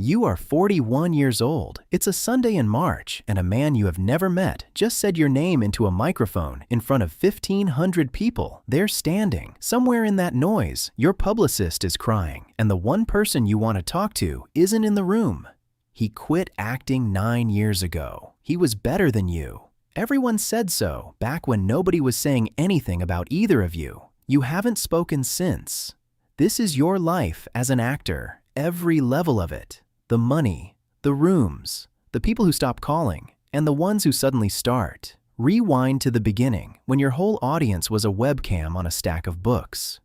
You are 41 years old. It's a Sunday in March, and a man you have never met just said your name into a microphone in front of 1,500 people. They're standing. Somewhere in that noise, your publicist is crying, and the one person you want to talk to isn't in the room. He quit acting 9 years ago. He was better than you. Everyone said so back when nobody was saying anything about either of you. You haven't spoken since. This is your life as an actor, every level of it. The money, the rooms, the people who stop calling, and the ones who suddenly start. Rewind to the beginning, when your whole audience was a webcam on a stack of books.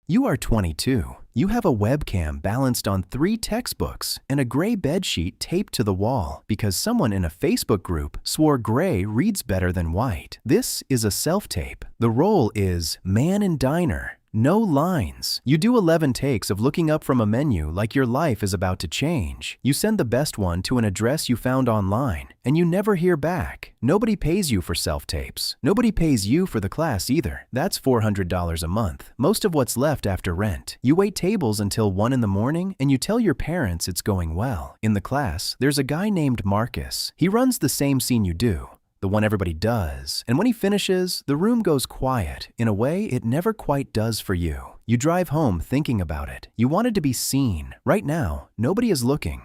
You are 22. You have a webcam balanced on 3 textbooks and a gray bedsheet taped to the wall because someone in a Facebook group swore gray reads better than white. This is a self-tape. The role is man in diner. No lines. You do 11 takes of looking up from a menu like your life is about to change. You send the best one to an address you found online, and you never hear back. Nobody pays you for self-tapes. Nobody pays you for the class either. That's $400 a month. Most of what's left after rent. You wait tables until 1 in the morning, and you tell your parents it's going well. In the class, there's a guy named Marcus. He runs the same scene you do. The one everybody does. And when he finishes, the room goes quiet in a way it never quite does for you. You drive home thinking about it. You wanted to be seen. Right now, nobody is looking.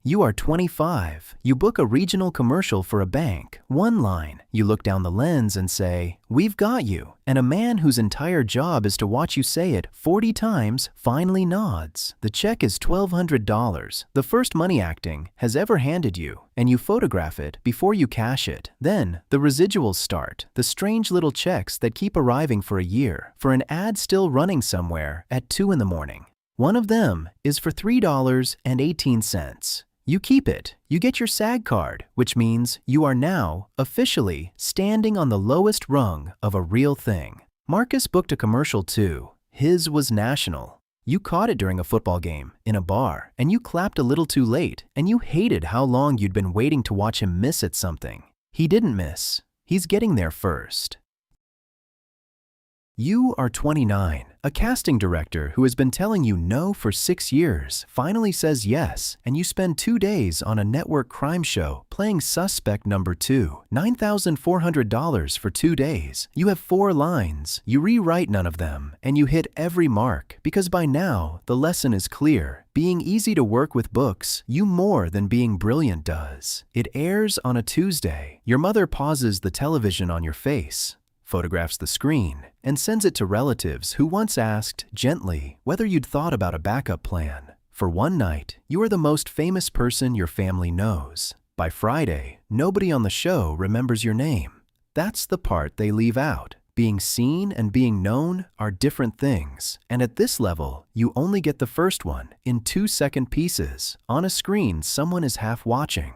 You are 25. You book a regional commercial for a bank. One line. You look down the lens and say, "We've got you." And a man whose entire job is to watch you say it 40 times finally nods. The check is $1,200, the first money acting has ever handed you, and you photograph it before you cash it. Then, the residuals start, the strange little checks that keep arriving for a year, for an ad still running somewhere at 2 in the morning. One of them is for $3.18. You keep it. You get your SAG card, which means you are now, officially, standing on the lowest rung of a real thing. Marcus booked a commercial too. His was national. You caught it during a football game, in a bar, and you clapped a little too late, and you hated how long you'd been waiting to watch him miss at something. He didn't miss. He's getting there first. You are 29. A casting director who has been telling you no for 6 years finally says yes, and you spend 2 days on a network crime show playing suspect number 2. $9,400 for 2 days. You have 4 lines. You rewrite none of them, and you hit every mark because by now the lesson is clear. Being easy to work with books you more than being brilliant does. It airs on a Tuesday. Your mother pauses the television on your face, photographs the screen, and sends it to relatives who once asked, gently, whether you'd thought about a backup plan. For one night, you are the most famous person your family knows. By Friday, nobody on the show remembers your name. That's the part they leave out. Being seen and being known are different things, and at this level, you only get the first one in 2-second pieces. On a screen, someone is half watching.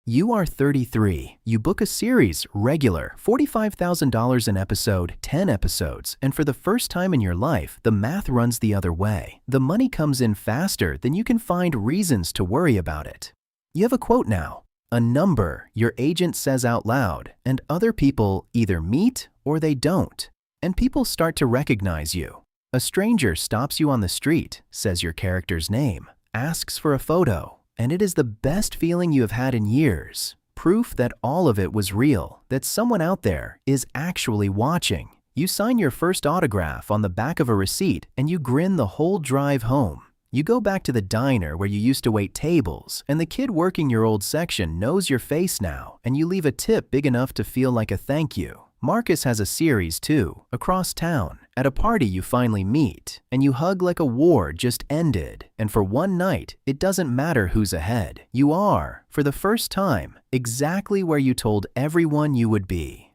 You are 33. You book a series, regular, $45,000 an episode, 10 episodes, and for the first time in your life, the math runs the other way. The money comes in faster than you can find reasons to worry about it. You have a quote now, a number your agent says out loud, and other people either meet or they don't. And people start to recognize you. A stranger stops you on the street, says your character's name, asks for a photo, and it is the best feeling you have had in years. Proof that all of it was real, that someone out there is actually watching. You sign your first autograph on the back of a receipt and you grin the whole drive home. You go back to the diner where you used to wait tables, and the kid working your old section knows your face now, and you leave a tip big enough to feel like a thank you. Marcus has a series too, across town. At a party you finally meet, and you hug like a war just ended. And for one night, it doesn't matter who's ahead. You are, for the first time, exactly where you told everyone you would be.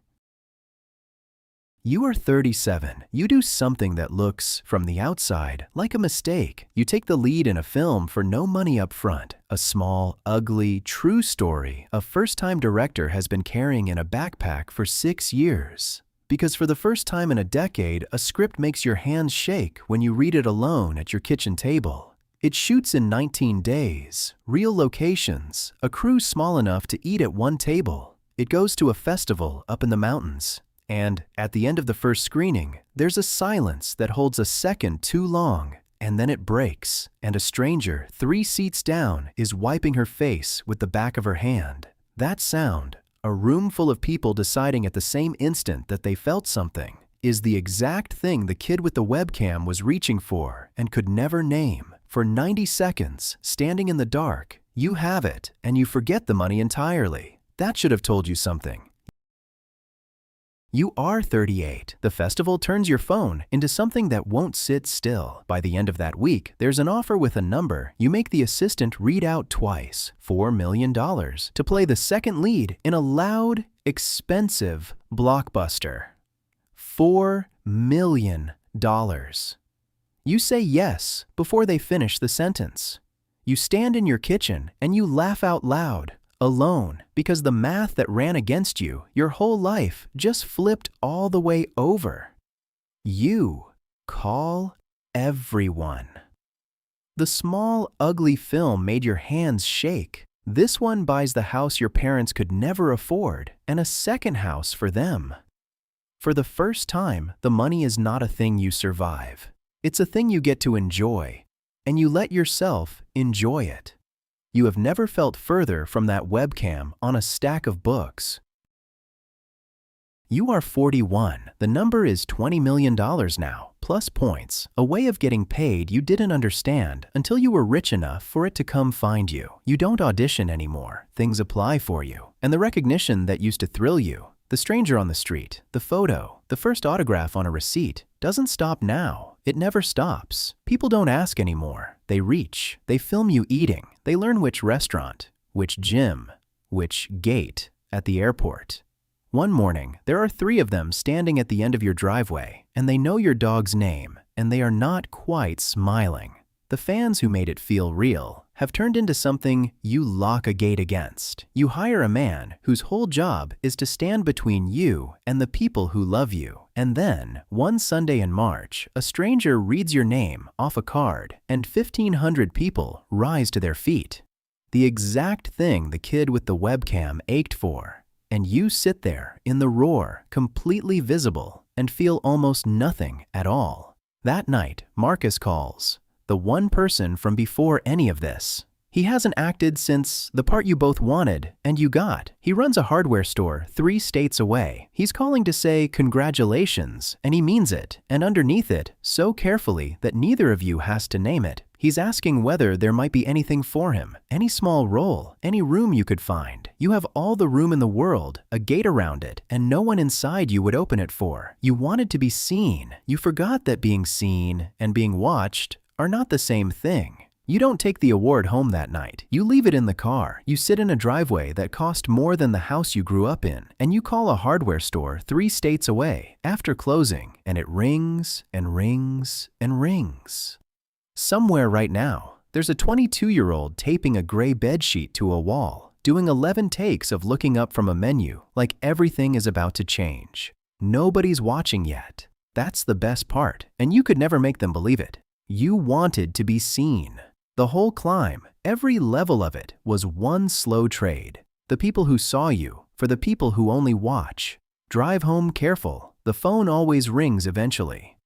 You are 37. You do something that looks, from the outside, like a mistake. You take the lead in a film for no money up front. A small, ugly, true story a first-time director has been carrying in a backpack for 6 years. Because for the first time in a decade, a script makes your hands shake when you read it alone at your kitchen table. It shoots in 19 days, real locations, a crew small enough to eat at one table. It goes to a festival up in the mountains. And at the end of the first screening, there's a silence that holds a second too long, and then it breaks, and a stranger 3 seats down is wiping her face with the back of her hand. That sound, a room full of people deciding at the same instant that they felt something, is the exact thing the kid with the webcam was reaching for and could never name. For 90 seconds, standing in the dark, you have it, and you forget the money entirely. That should have told you something. You are 38. The festival turns your phone into something that won't sit still. By the end of that week, there's an offer with a number you make the assistant read out twice, $4 million, to play the second lead in a loud, expensive blockbuster. $4 million. You say yes before they finish the sentence. You stand in your kitchen and you laugh out loud, alone, because the math that ran against you your whole life just flipped all the way over. You call everyone. The small, ugly film made your hands shake. This one buys the house your parents could never afford and a second house for them. For the first time, the money is not a thing you survive. It's a thing you get to enjoy, and you let yourself enjoy it. You have never felt further from that webcam on a stack of books. You are 41. The number is $20 million now, plus points, a way of getting paid you didn't understand until you were rich enough for it to come find you. You don't audition anymore. Things apply for you. And the recognition that used to thrill you, the stranger on the street, the photo, the first autograph on a receipt, doesn't stop now. It never stops. People don't ask anymore. They reach. They film you eating. They learn which restaurant, which gym, which gate at the airport. One morning, there are 3 of them standing at the end of your driveway, and they know your dog's name, and they are not quite smiling. The fans who made it feel real have turned into something you lock a gate against. You hire a man whose whole job is to stand between you and the people who love you. And then, one Sunday in March, a stranger reads your name off a card, and 1,500 people rise to their feet. The exact thing the kid with the webcam ached for. And you sit there in the roar, completely visible, and feel almost nothing at all. That night, Marcus calls. The one person from before any of this. He hasn't acted since the part you both wanted and you got. He runs a hardware store 3 states away. He's calling to say congratulations, and he means it, and underneath it, so carefully that neither of you has to name it. He's asking whether there might be anything for him, any small role, any room you could find. You have all the room in the world, a gate around it, and no one inside you would open it for. You wanted to be seen. You forgot that being seen and being watched are not the same thing. You don't take the award home that night. You leave it in the car. You sit in a driveway that cost more than the house you grew up in, and you call a hardware store 3 states away after closing, and it rings and rings and rings. Somewhere right now, there's a 22-year-old taping a gray bedsheet to a wall, doing 11 takes of looking up from a menu like everything is about to change. Nobody's watching yet. That's the best part, and you could never make them believe it. You wanted to be seen. The whole climb, every level of it, was one slow trade. The people who saw you for the people who only watch. Drive home careful. The phone always rings eventually.